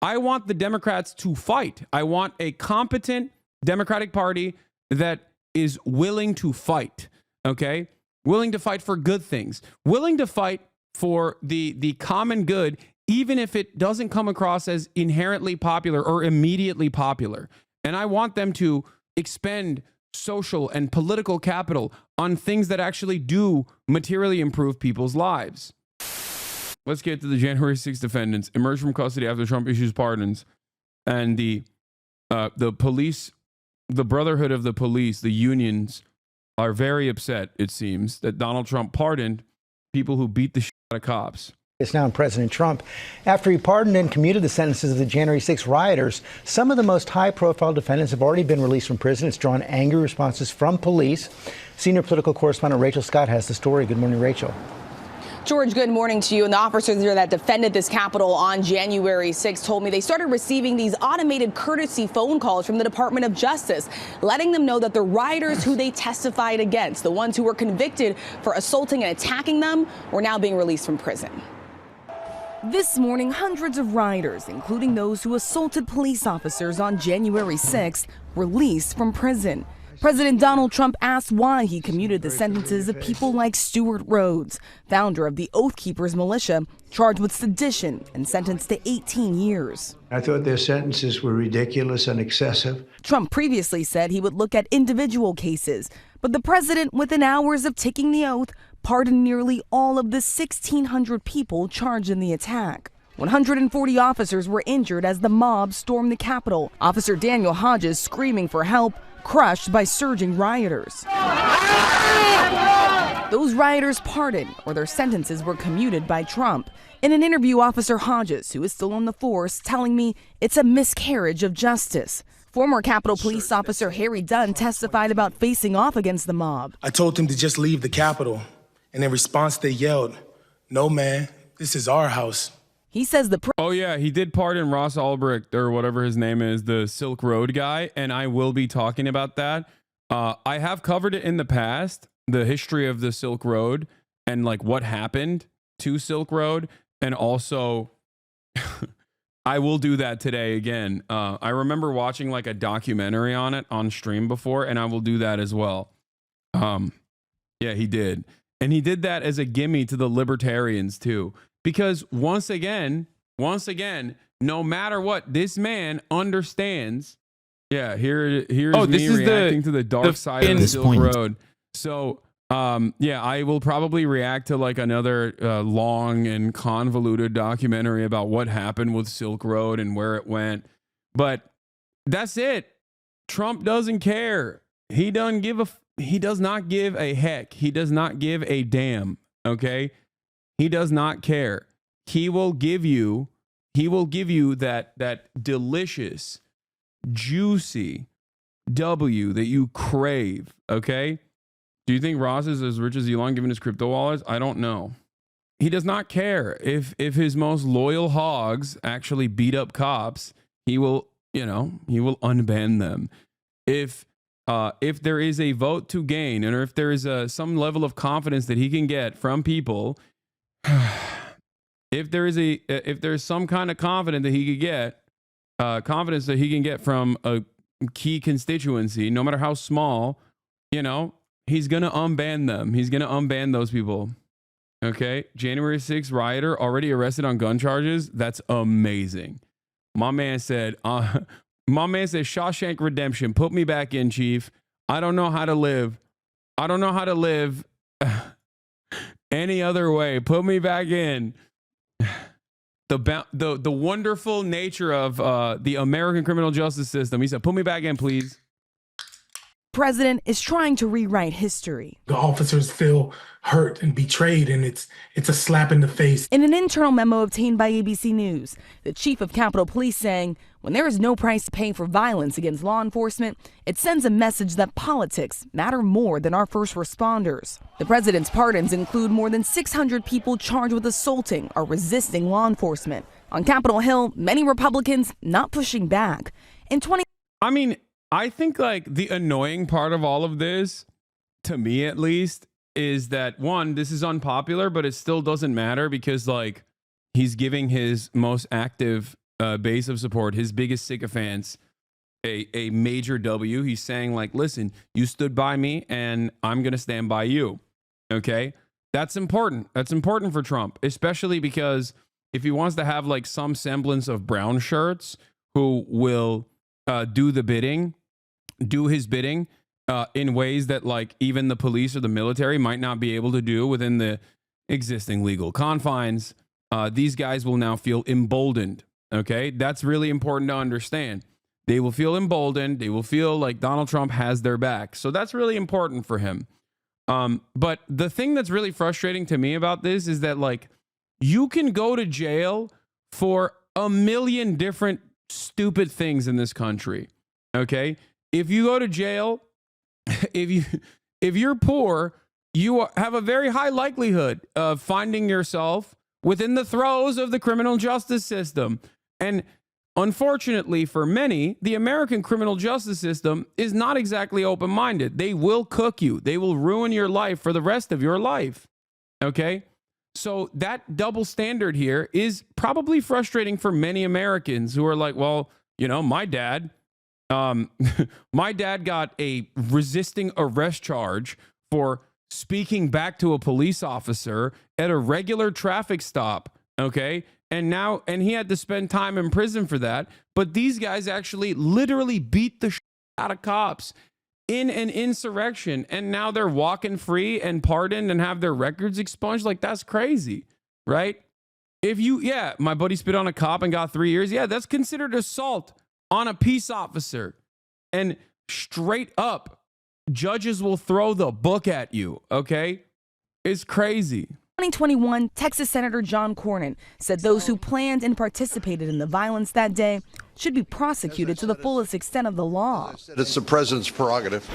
I want the Democrats to fight. I want a competent Democratic Party that is willing to fight, okay? Willing to fight for good things, willing to fight for the common good, even if it doesn't come across as inherently popular or immediately popular. And I want them to expend social and political capital on things that actually do materially improve people's lives. Let's get to the January 6th defendants emerged from custody after Trump issues pardons, and the police, the Brotherhood of the Police, the unions are very upset. It seems that Donald Trump pardoned people who beat the shit out of cops. It's now President Trump. After he pardoned and commuted the sentences of the January 6 rioters, some of the most high-profile defendants have already been released from prison. It's drawn angry responses from police. Senior political correspondent Rachel Scott has the story. Good morning, Rachel. George, good morning to you. And the officers there that defended this Capitol on January 6 told me they started receiving these automated courtesy phone calls from the Department of Justice, letting them know that the rioters who they testified against, the ones who were convicted for assaulting and attacking them, were now being released from prison. This morning, hundreds of rioters, including those who assaulted police officers on January 6th, released from prison. President Donald Trump asked why he commuted the sentences of people like Stewart Rhodes, founder of the Oath Keepers militia, charged with sedition and sentenced to 18 years. I thought their sentences were ridiculous and excessive. Trump previously said he would look at individual cases, but the president, within hours of taking the oath, pardoned nearly all of the 1,600 people charged in the attack. 140 officers were injured as the mob stormed the Capitol. Officer Daniel Hodges screaming for help, crushed by surging rioters. Those rioters pardoned, or their sentences were commuted by Trump. In an interview, Officer Hodges, who is still on the force, telling me it's a miscarriage of justice. Former Capitol Police Officer Harry Dunn testified about facing off against the mob. I told them to just leave the Capitol, and in response they yelled, "No, man, this is our house." He says oh yeah, he did pardon Ross Ulbricht, or whatever his name is, the Silk Road guy, and I will be talking about that. I have covered it in the past, the history of the Silk Road and like what happened to Silk Road, and also I will do that today again. I remember watching like a documentary on it on stream before, and I will do that as well. Yeah, he did. And he did that as a gimme to the libertarians too. Because once again, no matter what, this man understands. Yeah, here's me reacting to the dark side of the Silk Road. So, yeah, I will probably react to like another long and convoluted documentary about what happened with Silk Road and where it went. But that's it. Trump doesn't care. He does not give a heck. He does not give a damn. Okay. He does not care. He will give you that delicious, juicy W that you crave. Okay. Do you think Ross is as rich as Elon given his crypto wallets? I don't know. He does not care if his most loyal hogs actually beat up cops. He will unban them. If there is a vote to gain, and or if there is some level of confidence that he can get from people, if there's some kind of confidence that he can get from a key constituency, no matter how small, he's gonna unban them. He's gonna unban those people. Okay, January 6th rioter already arrested on gun charges. That's amazing. My man said, Shawshank Redemption, put me back in, Chief. I don't know how to live. Any other way. Put me back in. The wonderful nature of the American criminal justice system. He said, put me back in, please. President is trying to rewrite history. The officers feel hurt and betrayed, and it's a slap in the face. In an internal memo obtained by ABC News, the chief of Capitol Police saying, when there is no price to pay for violence against law enforcement, it sends a message that politics matter more than our first responders. The president's pardons include more than 600 people charged with assaulting or resisting law enforcement. On Capitol Hill, many Republicans not pushing back. I think like the annoying part of all of this, to me at least, is that one, this is unpopular, but it still doesn't matter because like he's giving his most active base of support, his biggest sycophants, a major W. He's saying like, listen, you stood by me and I'm going to stand by you. Okay. That's important. That's important for Trump, especially because if he wants to have like some semblance of brown shirts who will do his bidding in ways that like even the police or the military might not be able to do within the existing legal confines, these guys will now feel emboldened. Okay. That's really important to understand. They will feel emboldened. They will feel like Donald Trump has their back. So that's really important for him. But the thing that's really frustrating to me about this is that like you can go to jail for a million different stupid things in this country. Okay. If you go to jail, if you're poor, you have a very high likelihood of finding yourself within the throes of the criminal justice system. And unfortunately for many, the American criminal justice system is not exactly open-minded. They will cook you. They will ruin your life for the rest of your life. Okay? So that double standard here is probably frustrating for many Americans who are like, well, you know, my dad got a resisting arrest charge for speaking back to a police officer at a regular traffic stop. Okay? And he had to spend time in prison for that. But these guys actually literally beat the shit out of cops in an insurrection. And now they're walking free and pardoned and have their records expunged. Like, that's crazy, right? My buddy spit on a cop and got 3 years. Yeah, that's considered assault on a peace officer. And straight up, judges will throw the book at you, okay? It's crazy. 2021, Texas Senator John Cornyn said those who planned and participated in the violence that day should be prosecuted to the fullest extent of the law. It's the president's prerogative.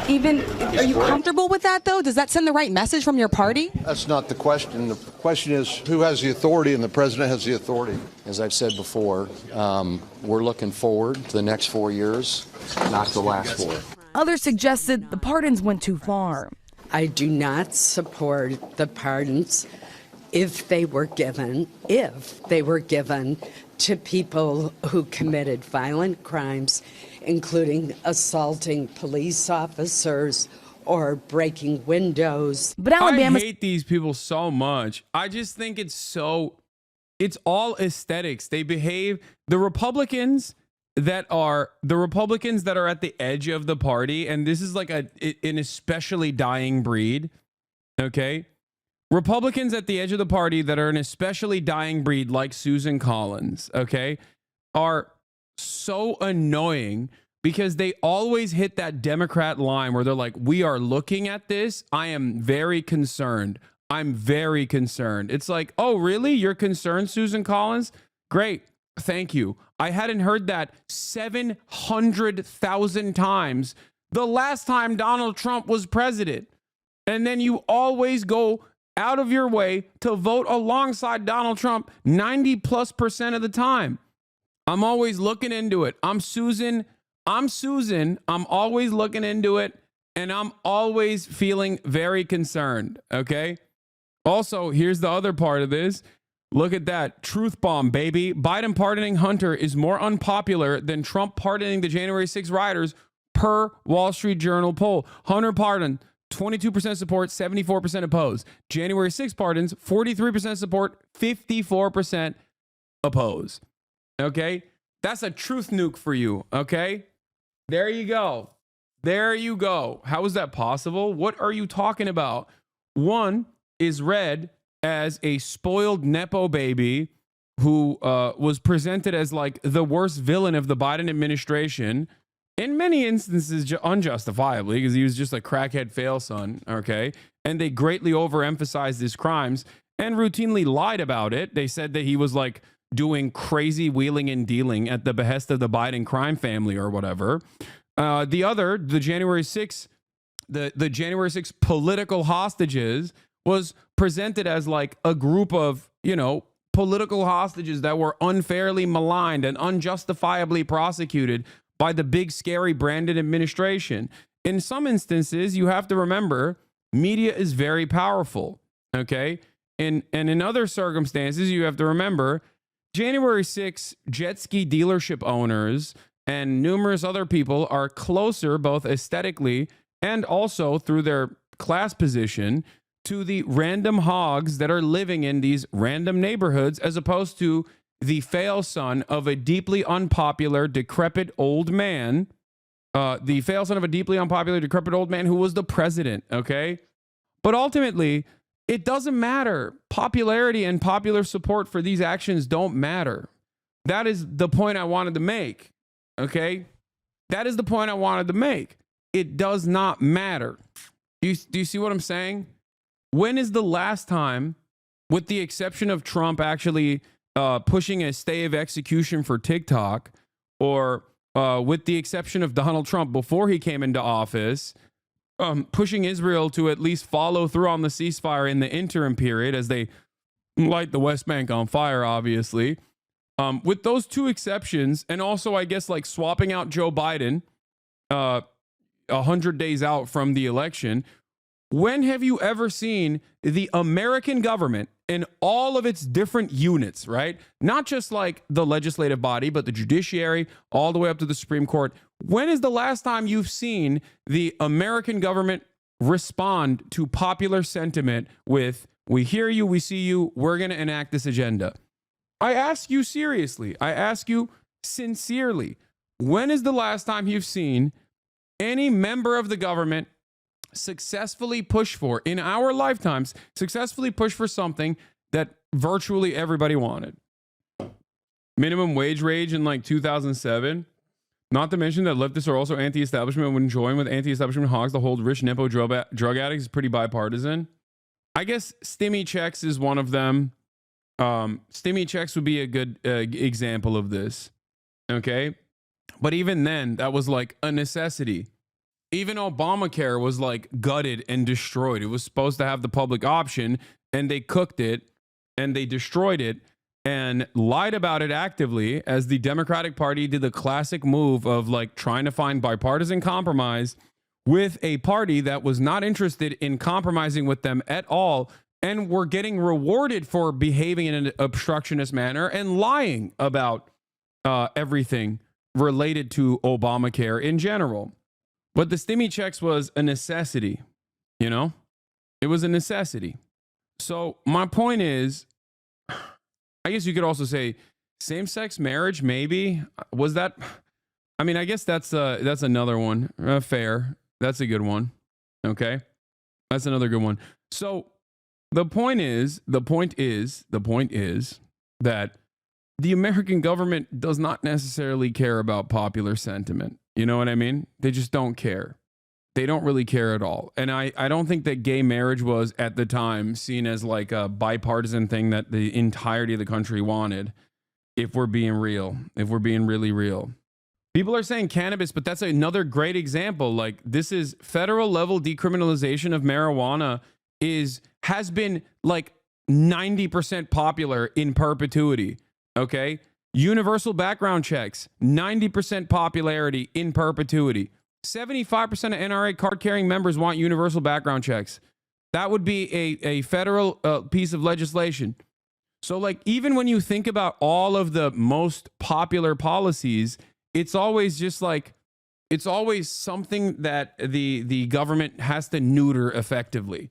Are you comfortable with that, though? Does that send the right message from your party? That's not the question. The question is who has the authority, and the president has the authority. As I've said before, we're looking forward to the next 4 years, not the last 4. Others suggested the pardons went too far. I do not support the pardons if they were given to people who committed violent crimes, including assaulting police officers or breaking windows. But Alabama, I hate these people so much. I just think it's all aesthetics. They behave, the Republicans that are at the edge of the party, and this is like an especially dying breed, okay? Republicans at the edge of the party that are an especially dying breed, like Susan Collins, okay, are so annoying because they always hit that Democrat line where they're like, we are looking at this. I am very concerned. I'm very concerned. It's like, oh, really? You're concerned, Susan Collins? Great. Thank you. I hadn't heard that 700,000 times the last time Donald Trump was president. And then you always go out of your way to vote alongside Donald Trump 90+% of the time. I'm always looking into it. I'm Susan. I'm always looking into it. And I'm always feeling very concerned. Okay. Also, here's the other part of this. Look at that. Truth bomb, baby. Biden pardoning Hunter is more unpopular than Trump pardoning the January 6 rioters per Wall Street Journal poll. Hunter pardon, 22% support, 74% oppose. January 6 pardons, 43% support, 54% oppose. Okay? That's a truth nuke for you. Okay? There you go. There you go. How is that possible? What are you talking about? One is read as a spoiled Nepo baby who was presented as like the worst villain of the Biden administration, in many instances unjustifiably, because he was just a crackhead fail son, okay? And they greatly overemphasized his crimes and routinely lied about it. They said that he was like doing crazy wheeling and dealing at the behest of the Biden crime family or whatever. The January 6th, the January 6th political hostages was presented as like a group of, political hostages that were unfairly maligned and unjustifiably prosecuted by the big, scary Brandon administration. In some instances, you have to remember, media is very powerful, okay? And in other circumstances, you have to remember, January 6th, jet ski dealership owners and numerous other people are closer, both aesthetically and also through their class position, to the random hogs that are living in these random neighborhoods, as opposed to the fail son of a deeply unpopular, decrepit old man. The fail son of a deeply unpopular, decrepit old man who was the president, okay? But ultimately, it doesn't matter. Popularity and popular support for these actions don't matter. That is the point I wanted to make, okay? That is the point I wanted to make. It does not matter. Do you see what I'm saying? When is the last time, with the exception of Trump actually pushing a stay of execution for TikTok, or with the exception of Donald Trump before he came into office, pushing Israel to at least follow through on the ceasefire in the interim period as they light the West Bank on fire, obviously. With those two exceptions, and also, I guess, like swapping out Joe Biden 100 days out from the election, when have you ever seen the American government in all of its different units, right? Not just like the legislative body, but the judiciary, all the way up to the Supreme Court. When is the last time you've seen the American government respond to popular sentiment with, we hear you, we see you, we're going to enact this agenda? I ask you seriously. I ask you sincerely. When is the last time you've seen any member of the government successfully push for, in our lifetimes, successfully push for something that virtually everybody wanted? Minimum wage rage in like 2007. Not to mention that leftists are also anti-establishment when joined with anti-establishment hogs to hold rich Nepo drug addicts is pretty bipartisan. I guess stimmy checks is one of them. Stimmy checks would be a good example of this. Okay. But even then, that was like a necessity. Even Obamacare was like gutted and destroyed. It was supposed to have the public option, and they cooked it and they destroyed it and lied about it actively, as the Democratic Party did the classic move of like trying to find bipartisan compromise with a party that was not interested in compromising with them at all, and were getting rewarded for behaving in an obstructionist manner and lying about everything related to Obamacare in general. But the stimmy checks was a necessity, you know? It was a necessity. So my point is, I guess you could also say same-sex marriage, maybe. Was that? I mean, I guess that's another one. Fair. That's a good one. Okay? That's another good one. So the point is that the American government does not necessarily care about popular sentiment. You know what I mean? They just don't care. They don't really care at all. And I don't think that gay marriage was at the time seen as like a bipartisan thing that the entirety of the country wanted. If we're being real, if we're being really real. People are saying cannabis, but that's another great example. Like, this is federal level decriminalization of marijuana has been like 90% popular in perpetuity. Okay. Universal background checks, 90% popularity in perpetuity. 75% of NRA card-carrying members want universal background checks. That would be a federal piece of legislation. So, like, even when you think about all of the most popular policies, it's always just like, it's always something that the government has to neuter effectively.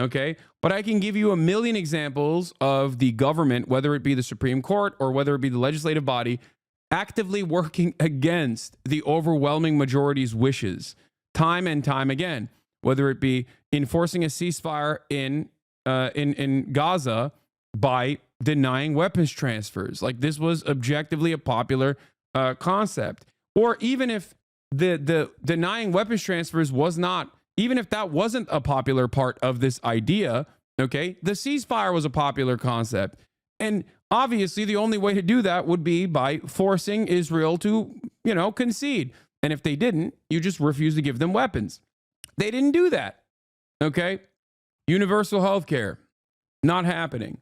Okay. But I can give you a million examples of the government, whether it be the Supreme Court or whether it be the legislative body, actively working against the overwhelming majority's wishes time and time again, whether it be enforcing a ceasefire in Gaza by denying weapons transfers. Like, this was objectively a popular concept. Or even if the denying weapons transfers was not, even if that wasn't a popular part of this idea, okay, the ceasefire was a popular concept. And obviously, the only way to do that would be by forcing Israel to, concede. And if they didn't, you just refuse to give them weapons. They didn't do that. Okay. Universal health care, not happening.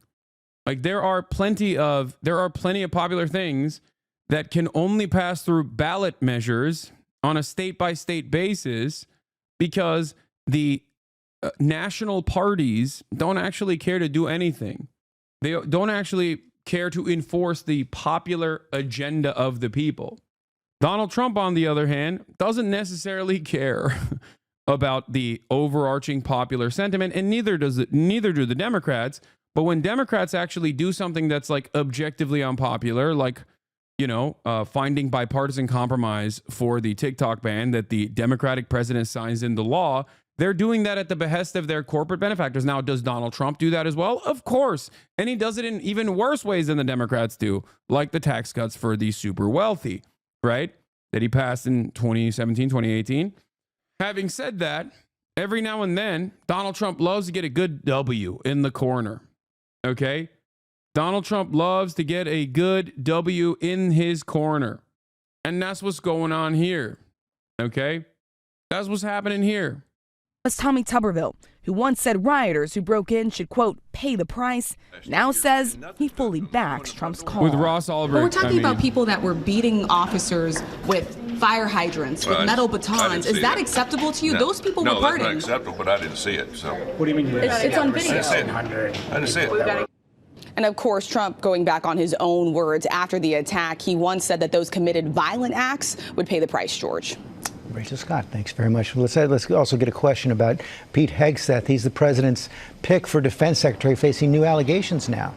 Like, there are plenty of popular things that can only pass through ballot measures on a state-by-state basis, because the national parties don't actually care to do anything. They don't actually care to enforce the popular agenda of the people. Donald Trump, on the other hand, doesn't necessarily care about the overarching popular sentiment, and neither do the Democrats. But when Democrats actually do something that's like objectively unpopular, like, finding bipartisan compromise for the TikTok ban that the Democratic president signs into law, they're doing that at the behest of their corporate benefactors. Now, does Donald Trump do that as well? Of course. And he does it in even worse ways than the Democrats do, like the tax cuts for the super wealthy, right? That he passed in 2017, 2018. Having said that, every now and then, Donald Trump loves to get a good W in the corner, okay? Donald Trump loves to get a good W in his corner. And that's what's going on here, okay? That's what's happening here. Was Tommy Tuberville, who once said rioters who broke in should, quote, pay the price, now says he fully backs Trump's call. With Ross Ulbricht. But we're talking about people that were beating officers with fire hydrants, with metal batons. Is that acceptable to you? No. Those people were No, that's not pardoned. acceptable, but I didn't see it. So What do you mean? It's on video. I didn't see it. And of course, Trump, going back on his own words after the attack, he once said that those committed violent acts would pay the price, George. Rachel Scott, thanks very much. Let's also get a question about Pete Hegseth. He's the president's pick for defense secretary, facing new allegations now.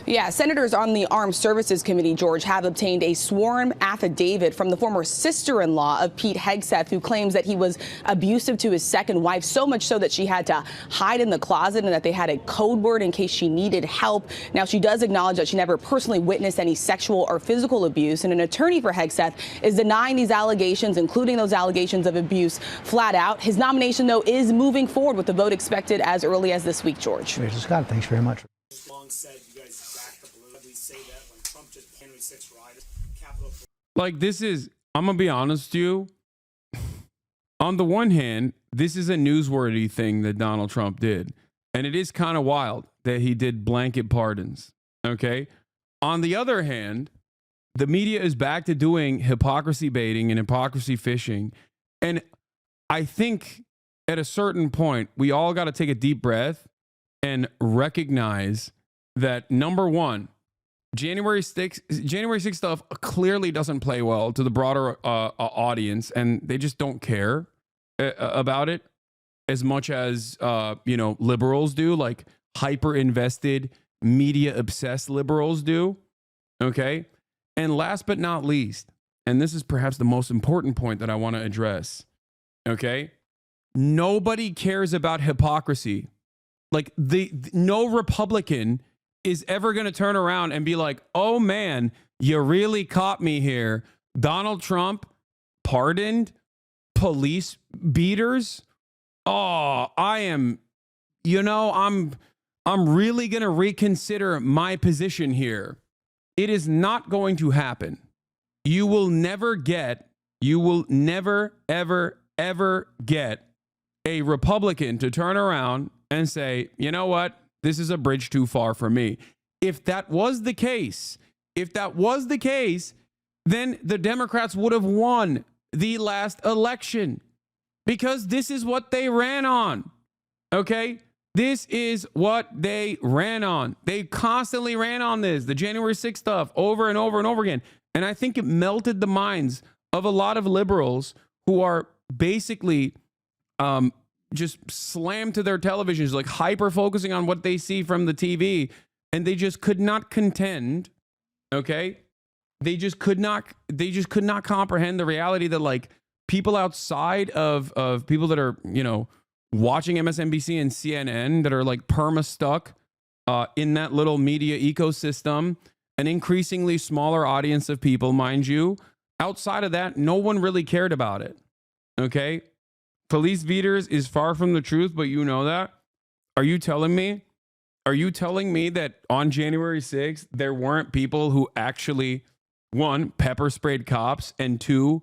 Yeah, senators on the Armed Services Committee, George, have obtained a sworn affidavit from the former sister-in-law of Pete Hegseth, who claims that he was abusive to his second wife, so much so that she had to hide in the closet and that they had a code word in case she needed help. Now, she does acknowledge that she never personally witnessed any sexual or physical abuse, and an attorney for Hegseth is denying these allegations, including those allegations of abuse, flat out. His nomination, though, is moving forward with the vote expected as early as this week, George. Rachel Scott, thanks very much. Like, this is, I'm going to be honest with you. On the one hand, this is a newsworthy thing that Donald Trump did. And it is kind of wild that he did blanket pardons. Okay. On the other hand, the media is back to doing hypocrisy baiting and hypocrisy fishing. And I think at a certain point, we all got to take a deep breath and recognize that, number one, January 6th stuff clearly doesn't play well to the broader audience, and they just don't care about it as much as liberals do, like hyper invested, media obsessed liberals do. Okay. And last but not least, and this is perhaps the most important point that I want to address. Okay. Nobody cares about hypocrisy. Like, no Republican is ever going to turn around and be like, oh man, you really caught me here. Donald Trump pardoned police beaters. Oh, I'm really going to reconsider my position here. It is not going to happen. You will never, ever get a Republican to turn around and say, you know what? This is a bridge too far for me. If that was the case, then the Democrats would have won the last election, because this is what they ran on. Okay? This is what they ran on. They constantly ran on this, the January 6th stuff, over and over and over again. And I think it melted the minds of a lot of liberals who are basically just slammed to their televisions, like hyper focusing on what they see from the TV, and they just could not contend. Okay, they just could not comprehend the reality that, like, people outside of people that are watching MSNBC and CNN, that are like perma stuck in that little media ecosystem, an increasingly smaller audience of people, mind you. Outside of that, no one really cared about it. Okay. Police beaters is far from the truth, but you know that. Are you telling me that on January 6th, there weren't people who actually, one, pepper sprayed cops, and two,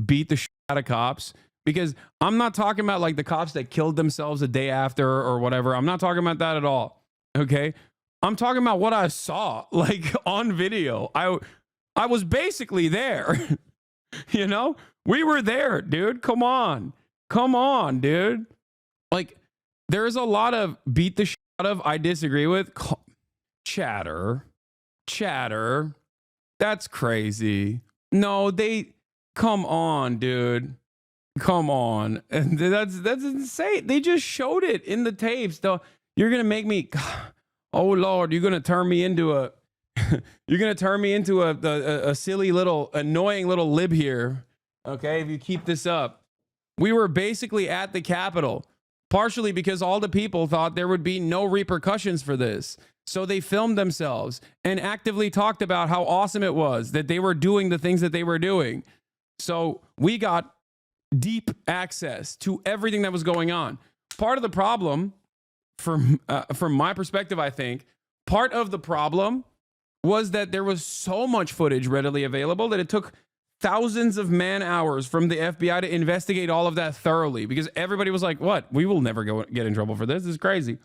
beat the shit out of cops? Because I'm not talking about like the cops that killed themselves a day after or whatever. I'm not talking about that at all. Okay. I'm talking about what I saw, like, on video. I was basically there. We were there, dude. Come on, dude. Like, there's a lot of beat the shit out of I disagree with chatter. Chatter. That's crazy. No, come on, dude. Come on. And that's insane. They just showed it in the tapes. Though you're gonna make me, oh Lord, you're gonna turn me into a a silly little annoying little lib here. Okay, if you keep this up. We were basically at the Capitol, partially because all the people thought there would be no repercussions for this. So they filmed themselves and actively talked about how awesome it was that they were doing the things that they were doing. So we got deep access to everything that was going on. Part of the problem, from my perspective, I think, part of the problem was that there was so much footage readily available that it took thousands of man hours from the FBI to investigate all of that thoroughly, because everybody was like, what? We will never get in trouble for this. This is crazy.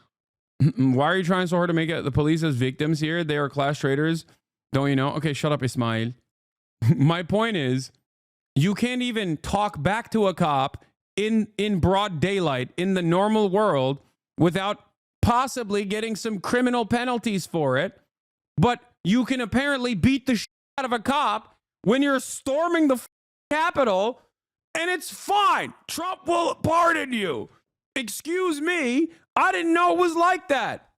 Why are you trying so hard to make the police as victims here? They are class traitors. Don't you know? Okay, shut up, Ismail. My point is, you can't even talk back to a cop in broad daylight in the normal world without possibly getting some criminal penalties for it. But you can apparently beat the shit out of a cop when you're storming the Capitol, and it's fine. Trump will pardon you. Excuse me, I didn't know it was like that.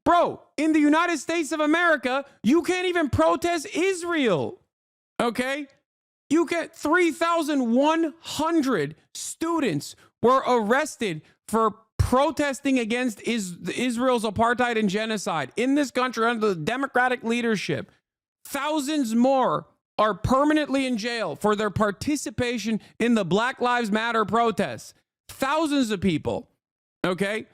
Bro, in the United States of America, you can't even protest Israel. Okay? You get 3,100 students were arrested for protesting against Israel's apartheid and genocide in this country under the Democratic leadership. Thousands more are permanently in jail for their participation in the Black Lives Matter protests. Thousands of people, okay?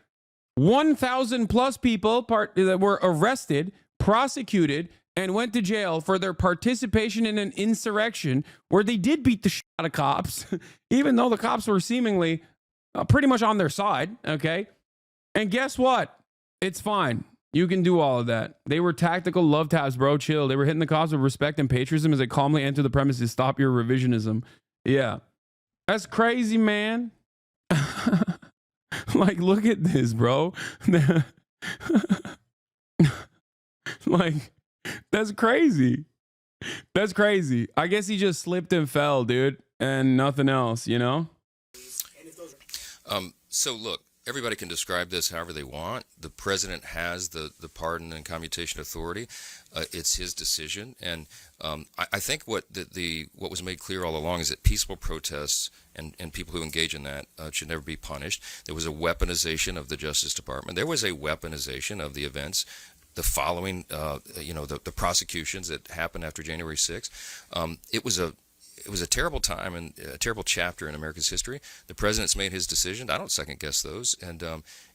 1,000 plus people that were arrested, prosecuted, and went to jail for their participation in an insurrection where they did beat the shit out of cops, even though the cops were seemingly pretty much on their side, okay? And guess what? It's fine. You can do all of that. They were tactical love taps, bro. Chill. They were hitting the cops with respect and patriotism as they calmly enter the premises. Stop your revisionism. Yeah. That's crazy, man. Like, look at this, bro. Like, that's crazy. That's crazy. I guess he just slipped and fell, dude, and nothing else, you know? So look, everybody can describe this however they want. The president has the pardon and commutation authority. It's his decision, and I think what was made clear all along is that peaceful protests and people who engage in that should never be punished. There was a weaponization of the Justice Department. There was a weaponization of the events. The following, the prosecutions that happened after January 6th. It was a terrible time and a terrible chapter in America's history. The president's made his decision. I don't second guess those. And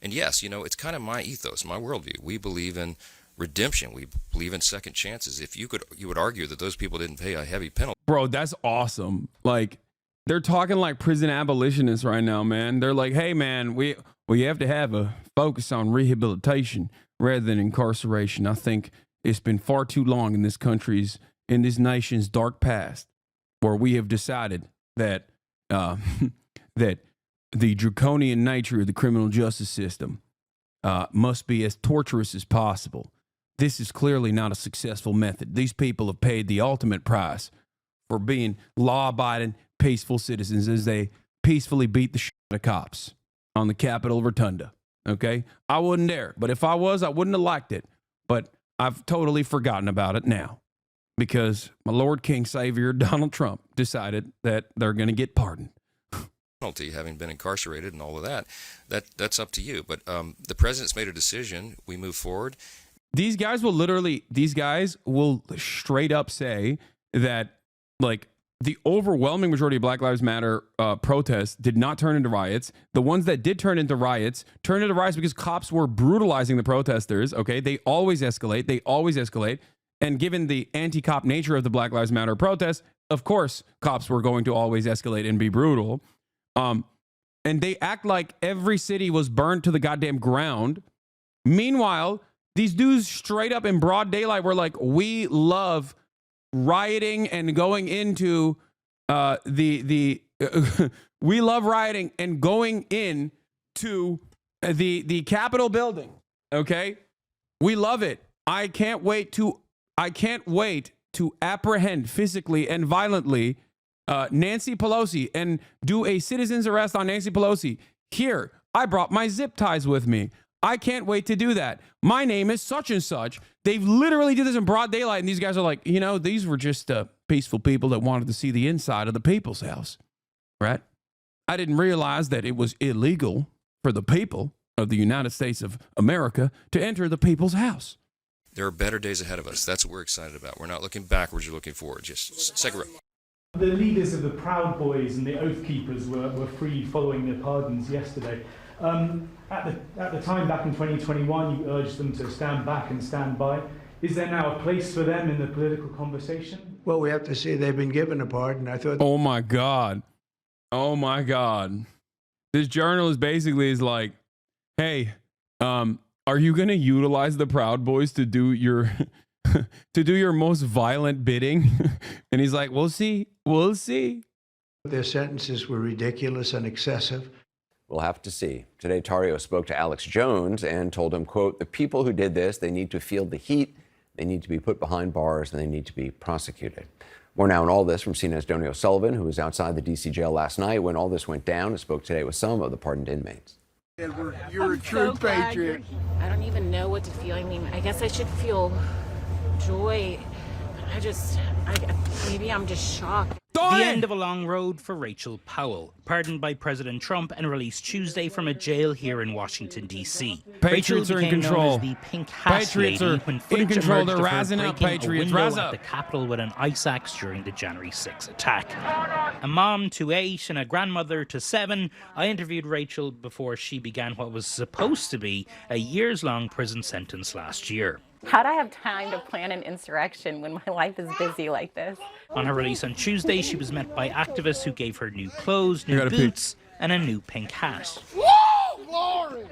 yes, it's kind of my ethos, my worldview. We believe in redemption. We believe in second chances. If you would argue that those people didn't pay a heavy penalty. Bro, that's awesome. Like, they're talking like prison abolitionists right now, man. They're like, hey, man, we have to have a focus on rehabilitation rather than incarceration. I think it's been far too long in this nation's dark past where we have decided that that the draconian nature of the criminal justice system must be as torturous as possible. This is clearly not a successful method. These people have paid the ultimate price for being law-abiding, peaceful citizens as they peacefully beat the shit out of cops on the Capitol Rotunda. Okay? I wouldn't dare. But if I was, I wouldn't have liked it. But I've totally forgotten about it now because my Lord King Savior, Donald Trump, decided that they're going to get pardoned. Penalty, having been incarcerated and all of that's up to you. But the president's made a decision. We move forward. These guys will straight up say that, like, the overwhelming majority of Black Lives Matter protests did not turn into riots. The ones that did turn into riots because cops were brutalizing the protesters. Okay, they always escalate. And given the anti-cop nature of the Black Lives Matter protests, of course, cops were going to always escalate and be brutal. And they act like every city was burned to the goddamn ground. Meanwhile, these dudes straight up in broad daylight were like, we love rioting and going into we love rioting and going into the Capitol building. Okay, we love it. I can't wait to I can't wait to apprehend physically and violently Nancy Pelosi and do a citizen's arrest on Nancy Pelosi. Here, I brought my zip ties with me. I can't wait to do that. My name is such and such. They've literally did this in broad daylight, and these guys are like, these were just peaceful people that wanted to see the inside of the people's house, right? I didn't realize that it was illegal for the people of the United States of America to enter the people's house. There are better days ahead of us. That's what we're excited about. We're not looking backwards, we're looking forward. Just second row. The leaders of the Proud Boys and the Oath Keepers were freed following the pardons yesterday. At the time, back in 2021, you urged them to stand back and stand by. Is there now a place for them in the political conversation? Well, we have to see they've been given a pardon. I thought. Oh my God. Oh my God. This journalist basically is like, hey, are you going to utilize the Proud Boys to do your to do your most violent bidding? And he's like, we'll see. We'll see. Their sentences were ridiculous and excessive. We'll have to see. Today, Tarrio spoke to Alex Jones and told him, quote, the people who did this, they need to feel the heat, they need to be put behind bars, and they need to be prosecuted. More now on all this from CNN's Donny O'Sullivan, who was outside the D.C. jail last night when all this went down and spoke today with some of the pardoned inmates. You're a true patriot. I don't even know what to feel. I mean, I guess I should feel joy. Maybe I'm just shocked. The end of a long road for Rachel Powell, pardoned by President Trump and released Tuesday from a jail here in Washington, D.C. Patriots are in control. The Pink Hat Patriots lady are when in control. They're razzing razzing up. Patriots, razz at up. the Capitol with an ice axe during the January 6 attack. A mom to 8 and a grandmother to 7, I interviewed Rachel before she began what was supposed to be a years-long prison sentence last year. How'd I have time to plan an insurrection when my life is busy like this? On her release on Tuesday, she was met by activists who gave her new clothes, new boots, and a new pink hat. Woo! Glory!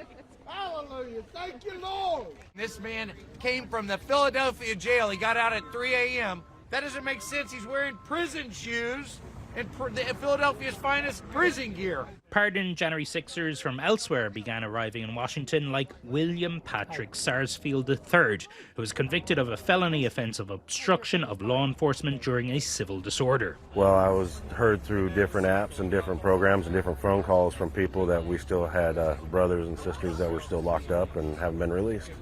Hallelujah! Thank you, Lord! This man came from the Philadelphia jail. He got out at 3 a.m. That doesn't make sense. He's wearing prison shoes and Philadelphia's finest prison gear. Pardoned January 6ers from elsewhere began arriving in Washington, like William Patrick Sarsfield III, who was convicted of a felony offense of obstruction of law enforcement during a civil disorder. Well, I was heard through different apps and different programs and different phone calls from people that we still had brothers and sisters that were still locked up and haven't been released.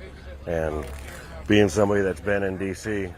And being somebody that's been in D.C.,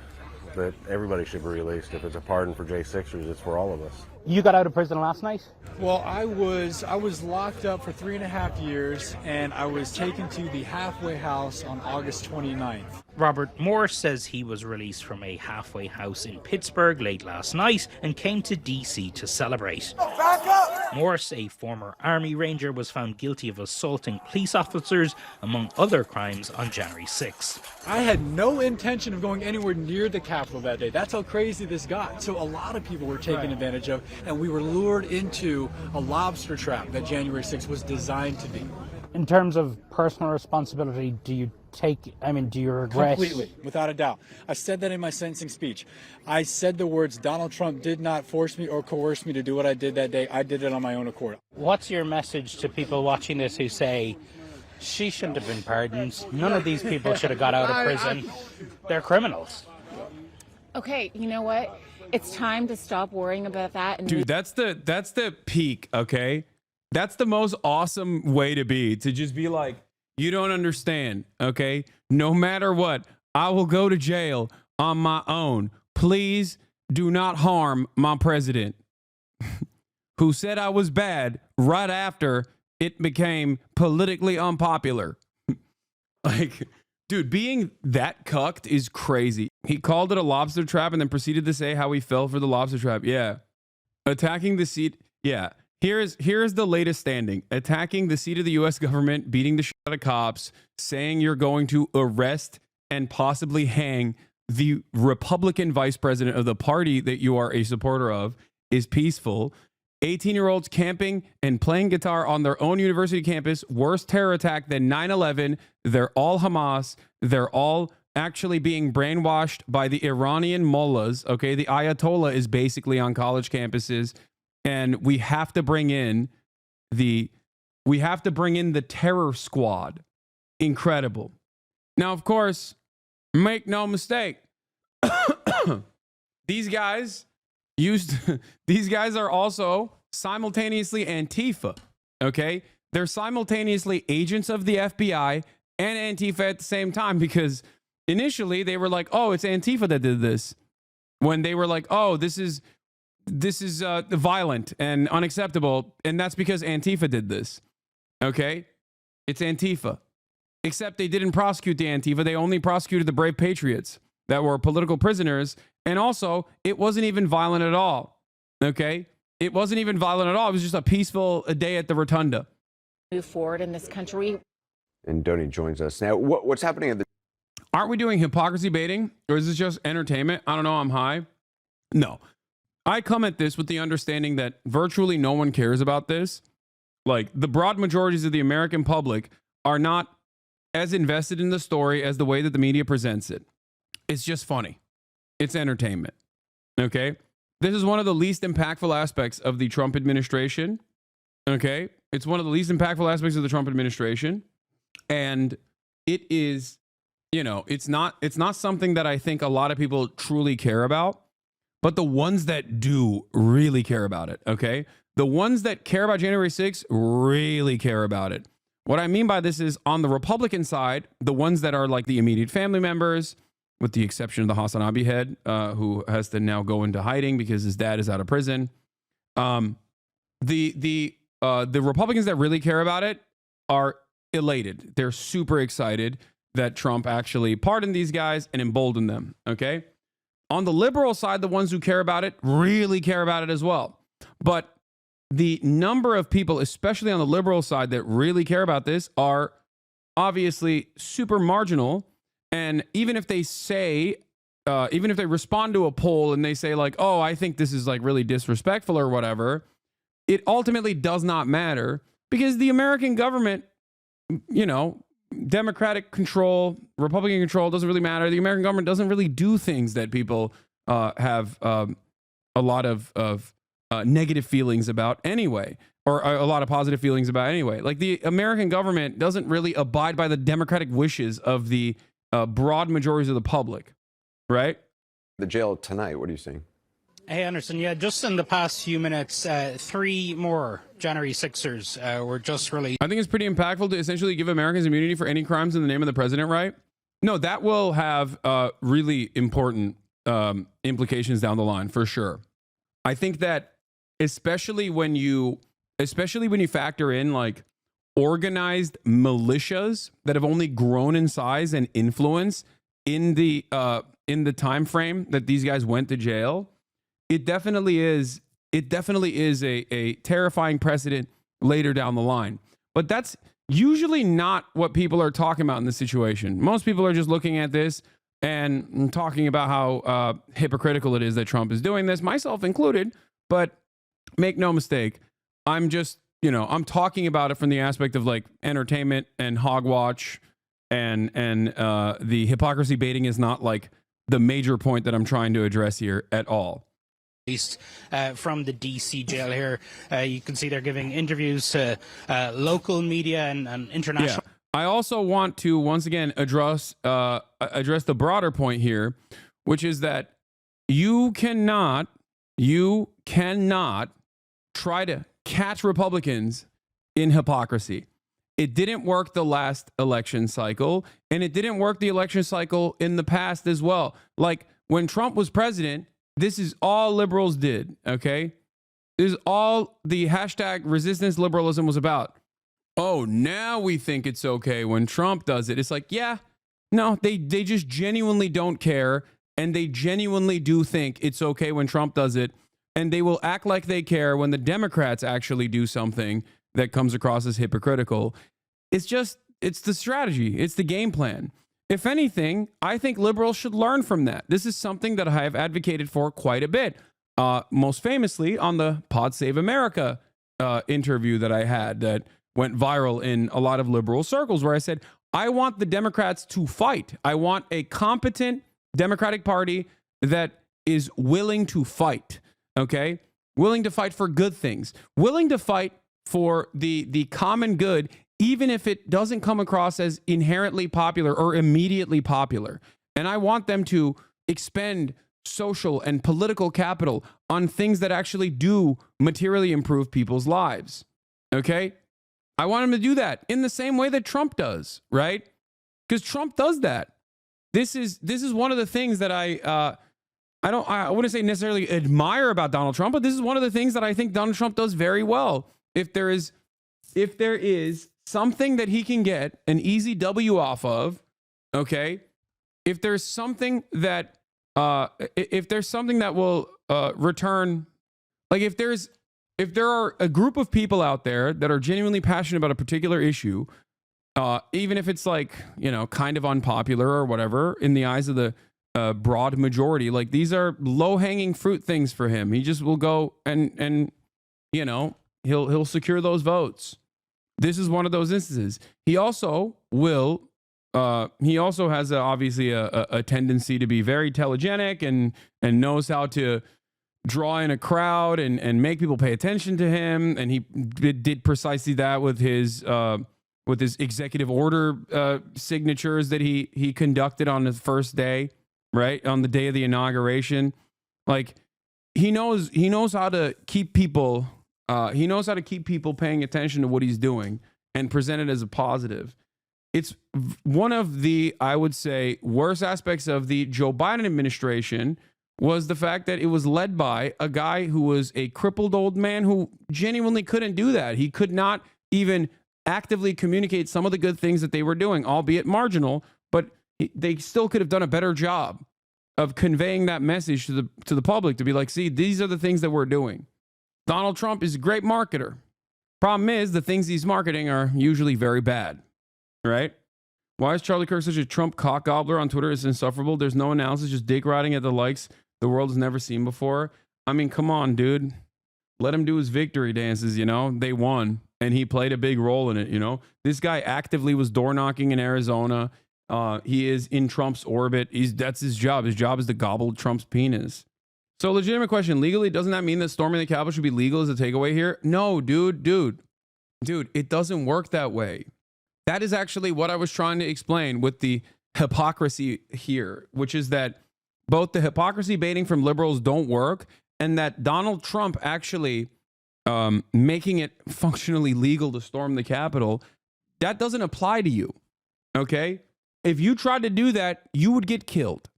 that everybody should be released. If it's a pardon for J6ers, it's for all of us. You got out of prison last night? Well, I was locked up for 3.5 years, and I was taken to the halfway house on August 29th. Robert Morse says he was released from a halfway house in Pittsburgh late last night and came to D.C. to celebrate. Back up! Morse, a former Army Ranger, was found guilty of assaulting police officers, among other crimes, on January 6th. I had no intention of going anywhere near the Capitol that day. That's how crazy this got. So a lot of people were taken advantage of, and we were lured into a lobster trap that January 6th was designed to be. In terms of personal responsibility, do you regret? Completely, without a doubt. I said that in my sentencing speech. I said the words, Donald Trump did not force me or coerce me to do what I did that day. I did it on my own accord. What's your message to people watching this who say, she shouldn't have been pardoned, none of these people should have got out of prison, they're criminals? Okay, you know what? It's time to stop worrying about that. And Dude, that's the peak, okay? That's the most awesome way to be, to just be like, you don't understand, okay? No matter what, I will go to jail on my own. Please do not harm my president, who said I was bad right after it became politically unpopular. Like, dude, being that cucked is crazy. He called it a lobster trap and then proceeded to say how he fell for the lobster trap. Yeah. Attacking the seat. Yeah. Here's the latest standing. Attacking the seat of the U.S. government, beating the shit out of cops, saying you're going to arrest and possibly hang the Republican vice president of the party that you are a supporter of is peaceful. 18-year-olds camping and playing guitar on their own university campus. Worse terror attack than 9/11. They're all Hamas. They're all actually being brainwashed by the Iranian mullahs. Okay, the Ayatollah is basically on college campuses. And we have to bring in the terror squad. Incredible. Now, of course, make no mistake, these guys these guys are also simultaneously Antifa. Okay, they're simultaneously agents of the FBI and Antifa at the same time, because initially they were like, oh, it's Antifa that did this, when they were like, oh, this is violent and unacceptable, and that's because Antifa did this. Okay, it's Antifa. Except they didn't prosecute the Antifa. They only prosecuted the brave patriots that were political prisoners. And also, it wasn't even violent at all. Okay? It wasn't even violent at all. It was just a peaceful day at the Rotunda. Move forward in this country. And Donnie joins us. Now, what's happening at the... Aren't we doing hypocrisy baiting? Or is this just entertainment? I don't know. I'm high. No. I come at this with the understanding that virtually no one cares about this. Like, the broad majorities of the American public are not as invested in the story as the way that the media presents it. It's just funny. It's entertainment. Okay? This is one of the least impactful aspects of the Trump administration. Okay? It's one of the least impactful aspects of the Trump administration. And it is, you know, it's not something that I think a lot of people truly care about, but the ones that do really care about it. Okay? The ones that care about January 6th really care about it. What I mean by this is, on the Republican side, the ones that are like the immediate family members, with the exception of the Hasan head, who has to now go into hiding because his dad is out of prison. The Republicans that really care about it are elated. They're super excited that Trump actually pardoned these guys and emboldened them. Okay. On the liberal side, the ones who care about it really care about it as well. But the number of people, especially on the liberal side, that really care about this are obviously super marginal. And even if they say, even if they respond to a poll and they say like, oh, I think this is like really disrespectful or whatever, it ultimately does not matter, because the American government, you know, Democratic control, Republican control, doesn't really matter. The American government doesn't really do things that people have a lot of negative feelings about anyway, or a lot of positive feelings about anyway. Like, the American government doesn't really abide by the democratic wishes of the broad majorities of the public, right? The jail tonight, what are you seeing? Hey, Anderson, yeah, just in the past few minutes, 3 more January 6ers were just released. I think it's pretty impactful to essentially give Americans immunity for any crimes in the name of the president, right? No, that will have really important implications down the line, for sure. I think that especially when you factor in like organized militias that have only grown in size and influence in the time frame that these guys went to jail, it definitely is a terrifying precedent later down the line. But that's usually not what people are talking about in this situation. Most people are just looking at this and talking about how hypocritical it is that Trump is doing this, myself included. But make no mistake, I'm just, you know, I'm talking about it from the aspect of like entertainment and hogwatch, and the hypocrisy baiting is not like the major point that I'm trying to address here at all. From the DC jail here, you can see they're giving interviews to local media and international. Yeah. I also want to once again address the broader point here, which is that you cannot try to catch Republicans in hypocrisy. It didn't work the last election cycle, and it didn't work the election cycle in the past as well. Like, when Trump was president, this is all liberals did, okay? This is all the hashtag resistance liberalism was about. Oh, now we think it's okay when Trump does it. It's like, yeah, no, they just genuinely don't care, and they genuinely do think it's okay when Trump does it, and they will act like they care when the Democrats actually do something that comes across as hypocritical. It's the strategy. It's the game plan. If anything, I think liberals should learn from that. This is something that I have advocated for quite a bit. Most famously on the Pod Save America interview that I had that went viral in a lot of liberal circles, where I said, I want the Democrats to fight. I want a competent Democratic Party that is willing to fight, okay? Willing to fight for good things. Willing to fight for the common good, even if it doesn't come across as inherently popular or immediately popular. And I want them to expend social and political capital on things that actually do materially improve people's lives. Okay? I want him to do that in the same way that Trump does, right? Because Trump does that. This is one of the things that I wouldn't say necessarily admire about Donald Trump, but this is one of the things that I think Donald Trump does very well. If there is something that he can get an easy W off of, okay? If there's something that will return, like if there are a group of people out there that are genuinely passionate about a particular issue, even if it's like, kind of unpopular or whatever in the eyes of the broad majority, like these are low-hanging fruit things for him. He just will go and he'll secure those votes. This is one of those instances. He also will. He also has obviously a tendency to be very telegenic and knows how to draw in a crowd and make people pay attention to him. And he did precisely that with his executive order signatures that he conducted on his first day, right? On the day of the inauguration. Like he knows how to keep people paying attention to what he's doing and present it as a positive. It's one of the, I would say, worst aspects of the Joe Biden administration was the fact that it was led by a guy who was a crippled old man who genuinely couldn't do that. He could not even actively communicate some of the good things that they were doing, albeit marginal, but they still could have done a better job of conveying that message to the public, to be like, see, these are the things that we're doing. Donald Trump is a great marketer. Problem is, the things he's marketing are usually very bad, right? Why is Charlie Kirk such a Trump cock gobbler on Twitter? It's insufferable. There's no analysis, just dick riding at the likes the world has never seen before. I mean, come on, dude. Let him do his victory dances, They won, and he played a big role in it, This guy actively was door knocking in Arizona. He is in Trump's orbit. That's his job. His job is to gobble Trump's penis. So, legitimate question. Legally, doesn't that mean that storming the Capitol should be legal as a takeaway here? No, dude, it doesn't work that way. That is actually what I was trying to explain with the hypocrisy here, which is that both the hypocrisy baiting from liberals don't work, and that Donald Trump actually making it functionally legal to storm the Capitol, that doesn't apply to you, okay? If you tried to do that, you would get killed.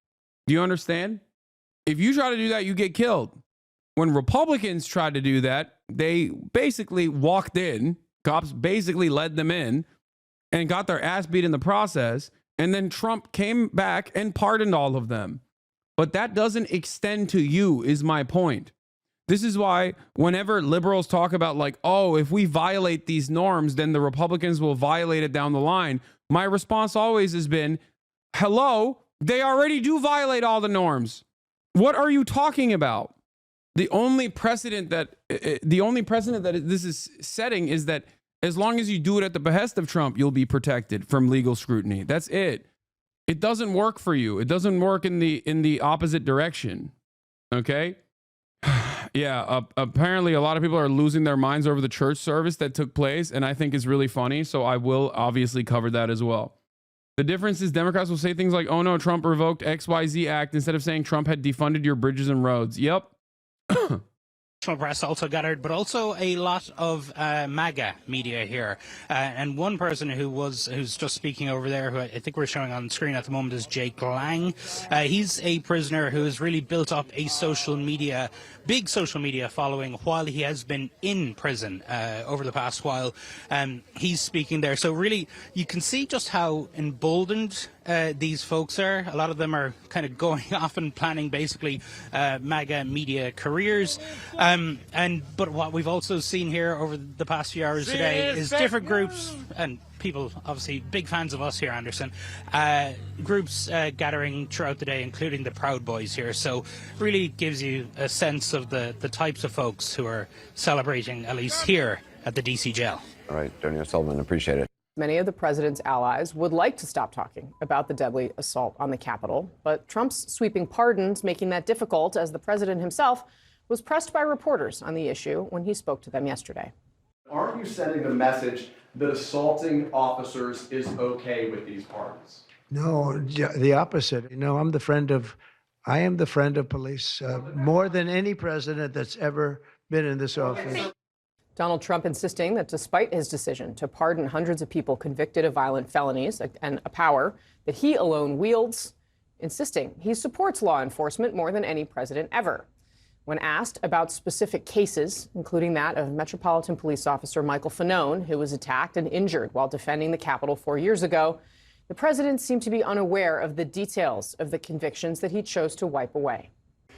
Do you understand? If you try to do that, you get killed. When Republicans tried to do that, they basically walked in, cops basically led them in, and got their ass beat in the process, and then Trump came back and pardoned all of them. But that doesn't extend to you, is my point. This is why whenever liberals talk about like, oh, if we violate these norms, then the Republicans will violate it down the line. My response always has been, hello, they already do violate all the norms. What are you talking about? The only precedent that this is setting is that as long as you do it at the behest of Trump, you'll be protected from legal scrutiny. That's it. It doesn't work for you. It doesn't work in the opposite direction. Okay? Yeah, apparently a lot of people are losing their minds over the church service that took place, and I think is really funny, so I will obviously cover that as well. The difference is Democrats will say things like, oh no, Trump revoked XYZ Act, instead of saying Trump had defunded your bridges and roads. Yep. Press also gathered, but also a lot of MAGA media here. And one person who's just speaking over there, who I think we're showing on screen at the moment, is Jake Lang. He's a prisoner who has really built up a big social media following while he has been in prison over the past while. He's speaking there. So really, you can see just how emboldened these folks are. A lot of them are kind of going off and planning basically MAGA media careers. But what we've also seen here over the past few hours today is different groups and people, obviously big fans of us here, Anderson, groups gathering throughout the day, including the Proud Boys here. So really gives you a sense of the types of folks who are celebrating, at least here at the DC jail. All right, Tony O'Sullivan, appreciate it. Many of the president's allies would like to stop talking about the deadly assault on the Capitol, but Trump's sweeping pardons making that difficult, as the president himself was pressed by reporters on the issue when he spoke to them yesterday. Aren't you sending the message that assaulting officers is okay with these pardons? No, the opposite. I'm the friend of I am the friend of police more than any president that's ever been in this office. Donald Trump insisting that despite his decision to pardon hundreds of people convicted of violent felonies and a power that he alone wields, insisting he supports law enforcement more than any president ever. When asked about specific cases, including that of Metropolitan Police Officer Michael Fanone, who was attacked and injured while defending the Capitol 4 years ago, the president seemed to be unaware of the details of the convictions that he chose to wipe away.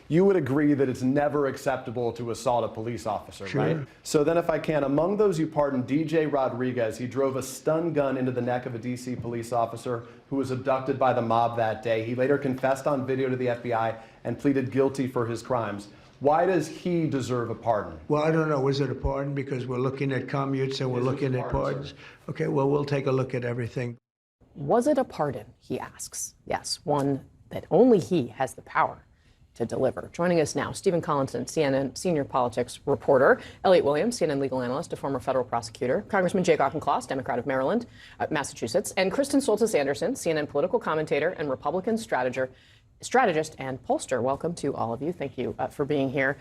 You would agree that it's never acceptable to assault a police officer, Sure. right? So then if I can, among those you pardoned, DJ Rodriguez, he drove a stun gun into the neck of a DC police officer who was abducted by the mob that day. He later confessed on video to the FBI and pleaded guilty for his crimes. Why does he deserve a pardon? Well, I don't know. Was it a pardon? Because we're looking at commutes and we're looking at pardons. Okay, well, we'll take a look at everything. Was it a pardon, he asks? Yes, one that only he has the power to deliver. Joining us now, Stephen Collinson, CNN senior politics reporter, Elliot Williams, CNN legal analyst, a former federal prosecutor, Congressman Jake Auchincloss, Democrat of Maryland, Massachusetts, and Kristen Soltis Anderson, CNN political commentator and Republican strategist and pollster. Welcome to all of you. Thank you for being here.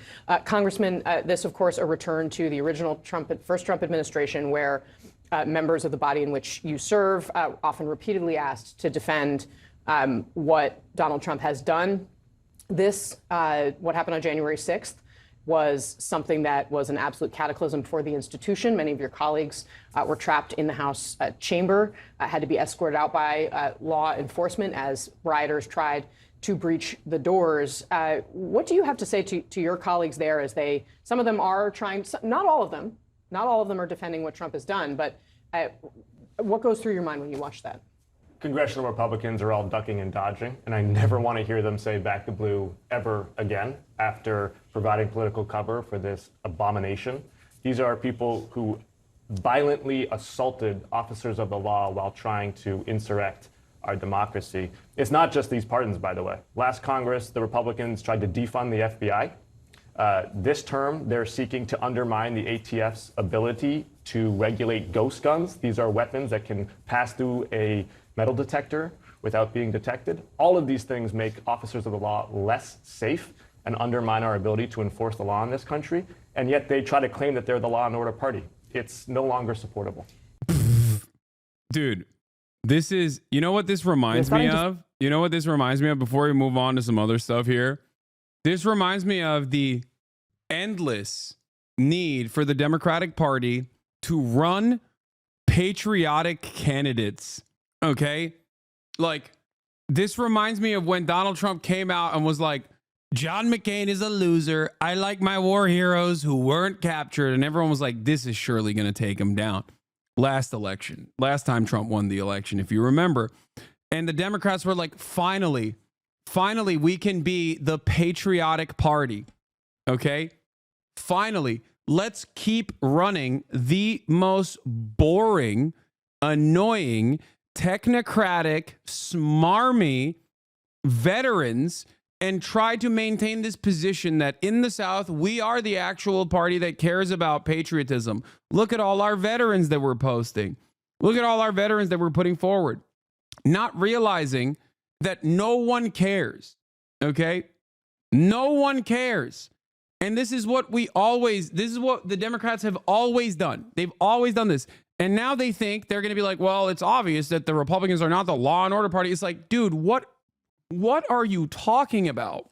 Congressman, this, of course, a return to the original first Trump administration where members of the body in which you serve often repeatedly asked to defend what Donald Trump has done. This, what happened on January 6th, was something that was an absolute cataclysm for the institution. Many of your colleagues were trapped in the House chamber, had to be escorted out by law enforcement as rioters tried to breach the doors. What do you have to say to your colleagues there as some of them are trying, not all of them are defending what Trump has done, but what goes through your mind when you watch that? Congressional Republicans are all ducking and dodging, and I never want to hear them say back the blue ever again after providing political cover for this abomination. These are people who violently assaulted officers of the law while trying to insurrect our democracy. It's not just these pardons, by the way. Last Congress, the Republicans tried to defund the FBI. This term, they're seeking to undermine the ATF's ability to regulate ghost guns. These are weapons that can pass through a metal detector without being detected. All of these things make officers of the law less safe and undermine our ability to enforce the law in this country. And yet they try to claim that they're the law and order party. It's no longer supportable. Dude, this is, you know what this reminds me of? You know what this reminds me of before we move on to some other stuff here? This reminds me of the endless need for the Democratic Party to run patriotic candidates. Okay? Like, this reminds me of when Donald Trump came out and was like, John McCain is a loser. I like my war heroes who weren't captured. And everyone was like, this is surely going to take him down. Last election, last time Trump won the election, if you remember. And the Democrats were like, finally, we can be the patriotic party. Okay? Finally, let's keep running the most boring, annoying, technocratic, smarmy veterans and try to maintain this position that in the South, we are the actual party that cares about patriotism. Look at all our veterans that we're posting. Look at all our veterans that we're putting forward. Not realizing that no one cares, okay? No one cares. And this is what this is what the Democrats have always done. They've always done this. And now they think they're going to be like, well, it's obvious that the Republicans are not the law and order party. It's like, dude, what are you talking about?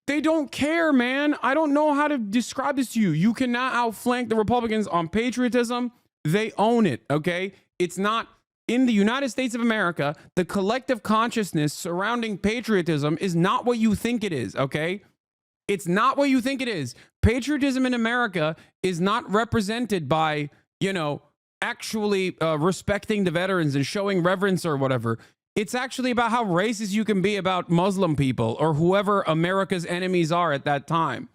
They don't care, man. I don't know how to describe this to you. You cannot outflank the Republicans on patriotism. They own it, okay? It's not in the United States of America. The collective consciousness surrounding patriotism is not what you think it is, okay? It's not what you think it is. Patriotism in America is not represented by, actually respecting the veterans and showing reverence or whatever. It's actually about how racist you can be about Muslim people or whoever America's enemies are at that time.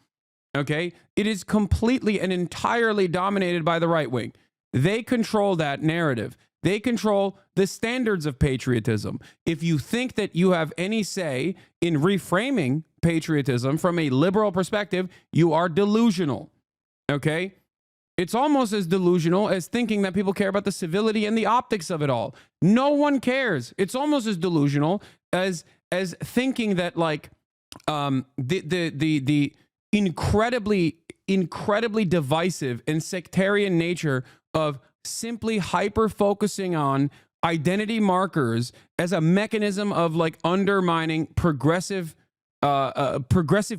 Okay? It is completely and entirely dominated by the right wing. They control that narrative. They control the standards of patriotism. If you think that you have any say in reframing patriotism from a liberal perspective, you are delusional. Okay? It's almost as delusional as thinking that people care about the civility and the optics of it all. No one cares. It's almost as delusional as thinking that, like, the incredibly divisive and sectarian nature of simply hyper focusing on identity markers as a mechanism of like undermining progressive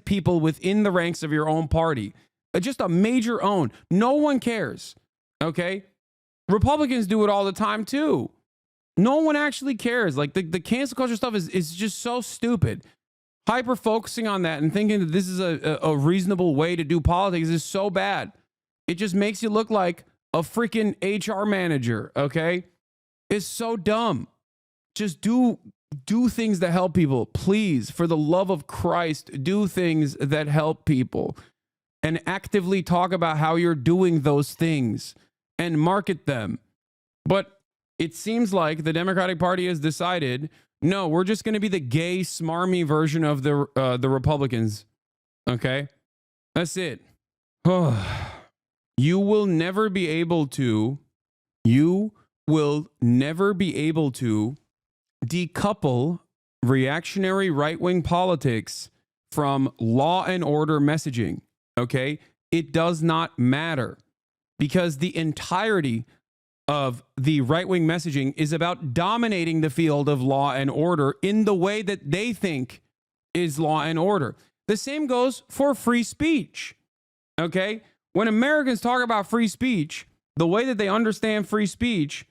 people within the ranks of your own party. Just a major own. No one cares. Okay? Republicans do it all the time too. No one actually cares. Like the cancel culture stuff is just so stupid. Hyper focusing on that and thinking that this is a reasonable way to do politics is so bad. It just makes you look like a freaking HR manager, okay? It's so dumb. Just do things that help people. Please, for the love of Christ, do things that help people and actively talk about how you're doing those things and market them. But it seems like the Democratic Party has decided, no, we're just going to be the gay, smarmy version of the Republicans. Okay? That's it. You will never be able to decouple reactionary right-wing politics from law and order messaging. Okay? It does not matter, because the entirety of the right-wing messaging is about dominating the field of law and order in the way that they think is law and order. The same goes for free speech. Okay? When Americans talk about free speech, the way that they understand free speech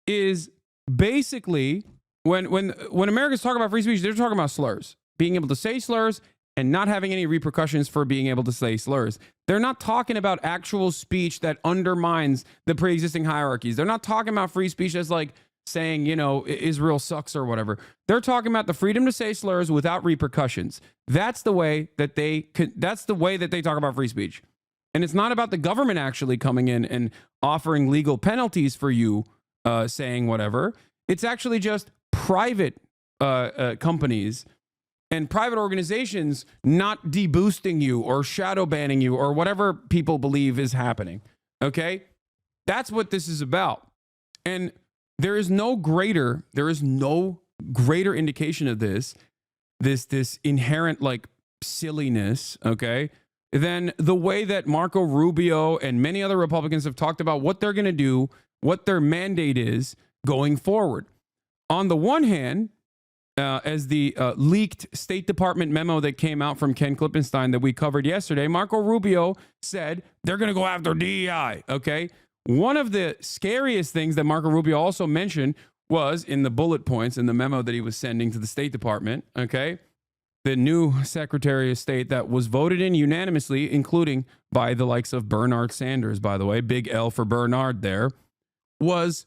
is basically when Americans talk about free speech, they're talking about slurs, being able to say slurs and not having any repercussions for being able to say slurs. They're not talking about actual speech that undermines the pre-existing hierarchies. They're not talking about free speech as like saying, you know, Israel sucks or whatever. They're talking about the freedom to say slurs without repercussions. That's the way that they talk about free speech. And it's not about the government actually coming in and offering legal penalties for you saying whatever. It's actually just private companies and private organizations not deboosting you or shadow banning you or whatever people believe is happening. Okay? That's what this is about. And there is no greater indication of this inherent like silliness, okay, than the way that Marco Rubio and many other Republicans have talked about what they're going to do, what their mandate is going forward. On the one hand, as the leaked State Department memo that came out from Ken Klippenstein that we covered yesterday, Marco Rubio said they're going to go after DEI, okay? One of the scariest things that Marco Rubio also mentioned was in the bullet points in the memo that he was sending to the State Department, okay? The new Secretary of State that was voted in unanimously, including by the likes of Bernard Sanders, by the way, big L for Bernard there, was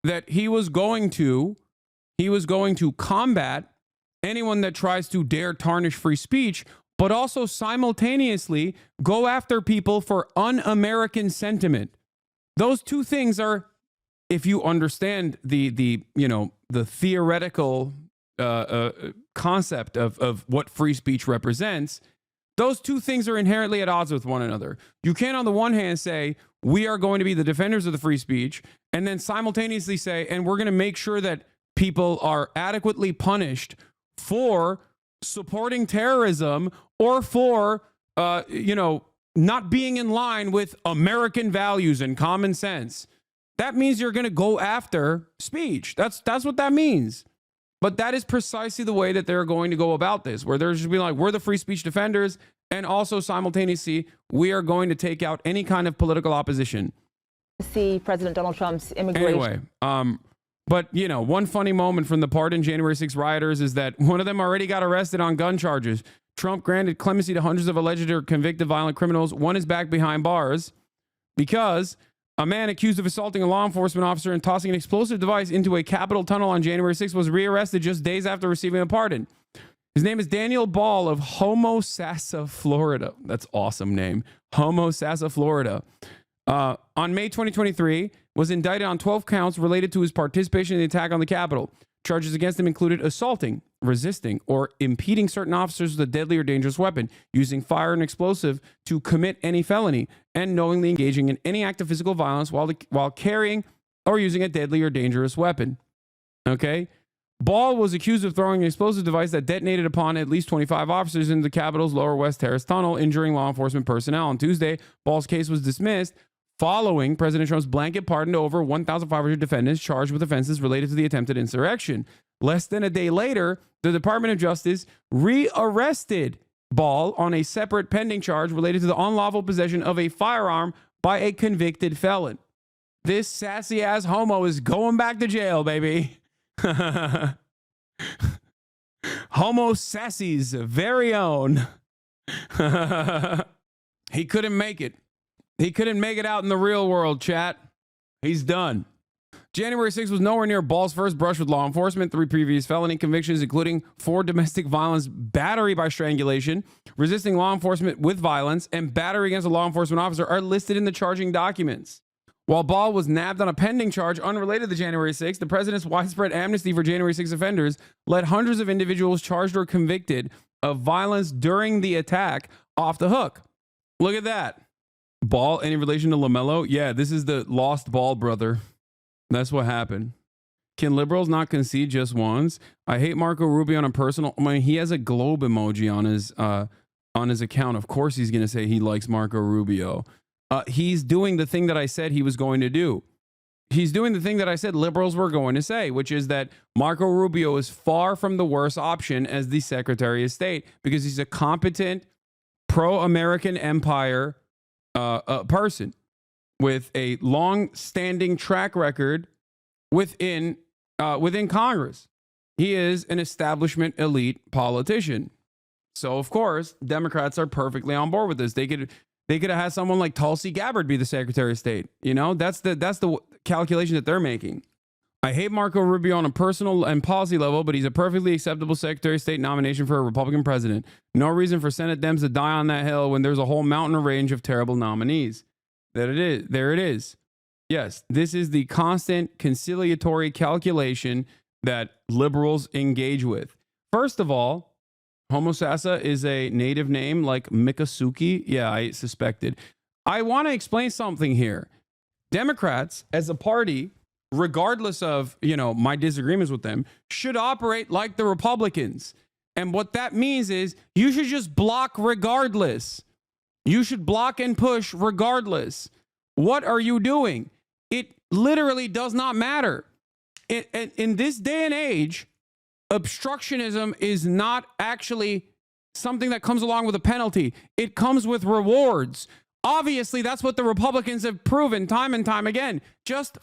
that he was going to combat anyone that tries to dare tarnish free speech, but also simultaneously go after people for un-American sentiment. Those two things are, if you understand the theoretical concept of what free speech represents, those two things are inherently at odds with one another. You can't on the one hand say, we are going to be the defenders of the free speech, and then simultaneously say, and we're going to make sure that people are adequately punished for supporting terrorism or for, not being in line with American values and common sense. That means you're going to go after speech. That's what that means. But that is precisely the way that they're going to go about this, where they're just being like, we're the free speech defenders, and also simultaneously, we are going to take out any kind of political opposition. See President Donald Trump's immigration. Anyway, but, one funny moment from the pardoned January 6 rioters is that one of them already got arrested on gun charges. Trump granted clemency to hundreds of alleged or convicted violent criminals. One is back behind bars because a man accused of assaulting a law enforcement officer and tossing an explosive device into a Capitol tunnel on January 6 was rearrested just days after receiving a pardon. His name is Daniel Ball of Homosassa, Florida. That's awesome name. Homosassa, Florida. On May 2023, was indicted on 12 counts related to his participation in the attack on the Capitol. Charges against him included assaulting, resisting, or impeding certain officers with a deadly or dangerous weapon, using fire and explosive to commit any felony, and knowingly engaging in any act of physical violence while carrying or using a deadly or dangerous weapon. Okay? Ball was accused of throwing an explosive device that detonated upon at least 25 officers in the Capitol's Lower West Terrace tunnel, injuring law enforcement personnel. On Tuesday, Ball's case was dismissed following President Trump's blanket pardon to over 1,500 defendants charged with offenses related to the attempted insurrection. Less than a day later, the Department of Justice rearrested Ball on a separate pending charge related to the unlawful possession of a firearm by a convicted felon. This sassy ass homo is going back to jail, baby. Homo Sassy's very own. He couldn't make it. He couldn't make it out in the real world, chat. He's done. January 6th was nowhere near Ball's first brush with law enforcement. 3 previous felony convictions, including 4 domestic violence, battery by strangulation, resisting law enforcement with violence, and battery against a law enforcement officer, are listed in the charging documents. While Ball was nabbed on a pending charge unrelated to January 6th, the president's widespread amnesty for January 6 offenders let hundreds of individuals charged or convicted of violence during the attack off the hook. Look at that. Ball, any relation to LaMelo? Yeah, this is the lost Ball brother. That's what happened. Can liberals not concede just once? I hate Marco Rubio on a personal... I mean, he has a globe emoji on his account. Of course he's going to say he likes Marco Rubio. He's doing the thing that I said he was going to do. He's doing the thing that I said liberals were going to say, which is that Marco Rubio is far from the worst option as the Secretary of State because he's a competent, pro-American empire person with a long-standing track record within Congress. He is an establishment elite politician. So, of course, Democrats are perfectly on board with this. They could have had someone like Tulsi Gabbard be the Secretary of State. You know, that's the calculation that they're making. I hate Marco Rubio on a personal and policy level, but he's a perfectly acceptable Secretary of State nomination for a Republican president. No reason for Senate Dems to die on that hill when there's a whole mountain range of terrible nominees. There it is. Yes, this is the constant conciliatory calculation that liberals engage with. First of all, Homo Sassa is a native name like Mikasuki. Yeah, I suspected. I want to explain something here. Democrats, as a party, regardless of, my disagreements with them, should operate like the Republicans. And what that means is you should just block regardless. You should block and push regardless. What are you doing? It literally does not matter. In this day and age, obstructionism is not actually something that comes along with a penalty. It comes with rewards. Obviously, that's what the Republicans have proven time and time again. Just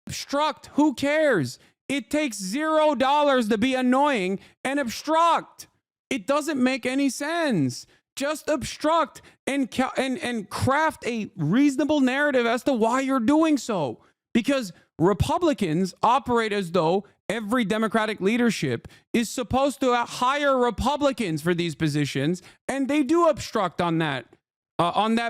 obstruct. Who cares? It takes $0 to be annoying and obstruct. It doesn't make any sense. Just obstruct and craft a reasonable narrative as to why you're doing so. Because Republicans operate as though every Democratic leadership is supposed to hire Republicans for these positions, and they do obstruct on that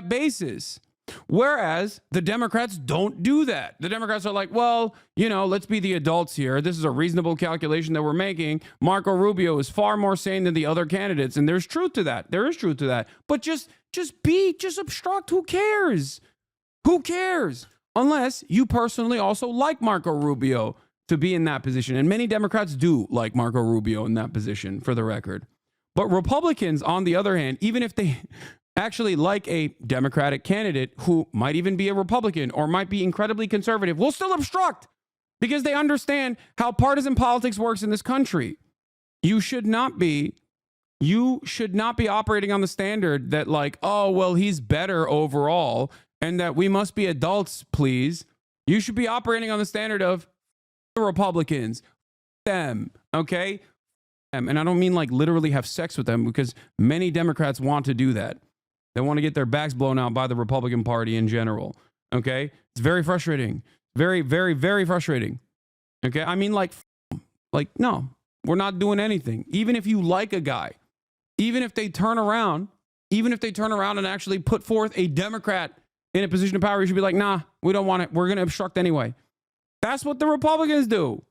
basis. Whereas the Democrats don't do that. The Democrats are like, well, let's be the adults here. This is a reasonable calculation that we're making. Marco Rubio is far more sane than the other candidates. And there's truth to that. There is truth to that. But just obstruct. Who cares? Who cares? Unless you personally also like Marco Rubio to be in that position. And many Democrats do like Marco Rubio in that position, for the record. But Republicans, on the other hand, even if they actually like a Democratic candidate who might even be a Republican or might be incredibly conservative, will still obstruct because they understand how partisan politics works in this country. You should not be operating on the standard that he's better overall and that we must be adults, please. You should be operating on the standard of the Republicans, them, okay? And I don't mean literally have sex with them, because many Democrats want to do that. They want to get their backs blown out by the Republican Party in general. Okay? It's very frustrating. Very, very, very frustrating. Okay? I mean, no, we're not doing anything. Even if you like a guy, even if they turn around and actually put forth a Democrat in a position of power, you should be like, nah, we don't want it. We're going to obstruct anyway. That's what the Republicans do.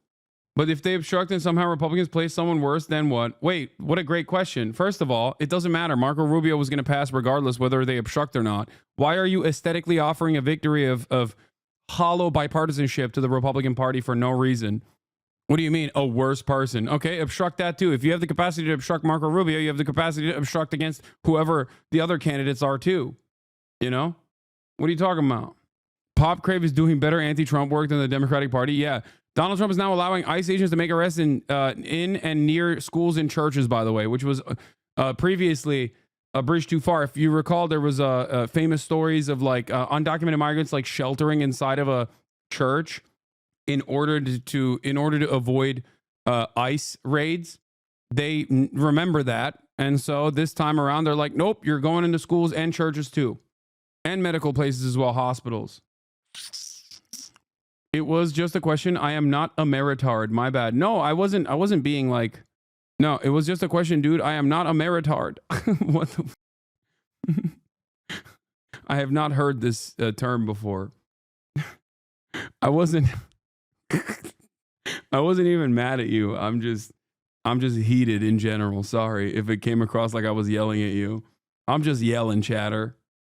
But if they obstruct and somehow Republicans place someone worse, then what? Wait, what a great question. First of all, it doesn't matter. Marco Rubio was going to pass regardless whether they obstruct or not. Why are you aesthetically offering a victory of hollow bipartisanship to the Republican Party for no reason? What do you mean a worse person? Okay, obstruct that too. If you have the capacity to obstruct Marco Rubio, you have the capacity to obstruct against whoever the other candidates are too. You know? What are you talking about? Pop Crave is doing better anti-Trump work than the Democratic Party. Yeah. Donald Trump is now allowing ICE agents to make arrests in and near schools and churches, by the way, which was previously a bridge too far. If you recall, there was famous stories of like undocumented migrants like sheltering inside of a church in order to avoid ICE raids. They remember that, and so this time around, they're like, nope, you're going into schools and churches too, and medical places as well, hospitals. It was just a question. I am not a meritard. My bad. No, I wasn't being like. No, it was just a question, dude. I am not a meritard. What the? I have not heard this term before. I wasn't even mad at you. I'm just heated in general. Sorry if it came across like I was yelling at you. I'm just yelling, chatter.